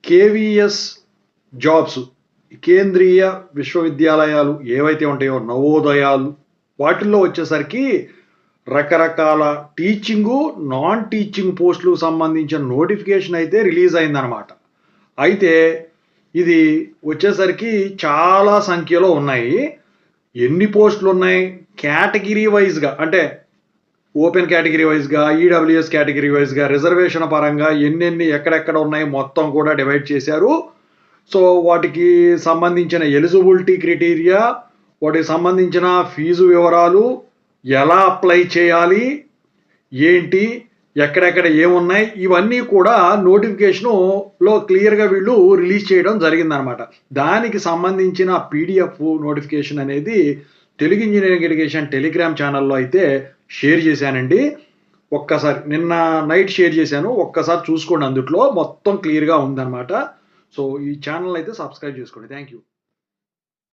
KVS jobs, కేంద్రీయ విశ్వవిద్యాలయాలు ఏవైతే ఉంటాయో నవోదయాలు, వాటిల్లో వచ్చేసరికి రకరకాల టీచింగు, నాన్ టీచింగ్ పోస్టులకు సంబంధించిన నోటిఫికేషన్ అయితే రిలీజ్ అయిందనమాట. అయితే ఇది వచ్చేసరికి చాలా సంఖ్యలో ఉన్నాయి. ఎన్ని పోస్టులు ఉన్నాయి, కేటగిరీ వైజ్గా అంటే ఓపెన్ కేటగిరీ వైజ్గా, ఈడబ్ల్యూఎస్ కేటగిరీ వైజ్గా, రిజర్వేషన్ పరంగా ఎన్నెన్ని ఎక్కడెక్కడ ఉన్నాయి మొత్తం కూడా డివైడ్ చేశారు. సో వాటికి సంబంధించిన ఎలిజిబిలిటీ క్రైటీరియా, వాటికి సంబంధించిన ఫీజు వివరాలు, ఎలా అప్లై చేయాలి, ఏంటి, ఎక్కడెక్కడ ఏమున్నాయి, ఇవన్నీ కూడా నోటిఫికేషన్లో క్లియర్గా వీళ్ళు రిలీజ్ చేయడం జరిగిందనమాట. దానికి సంబంధించిన పీడిఎఫ్ నోటిఫికేషన్ అనేది తెలుగు ఇంజనీరింగ్ ఎడ్యుకేషన్ టెలిగ్రామ్ ఛానల్లో అయితే షేర్ చేశానండి. ఒక్కసారి నిన్న నైట్ షేర్ చేశాను, ఒక్కసారి చూసుకోండి, అందుట్లో మొత్తం క్లియర్గా ఉందన్నమాట. సో ఈ ఛానల్ అయితే సబ్స్క్రైబ్ చేసుకోండి. Thank you.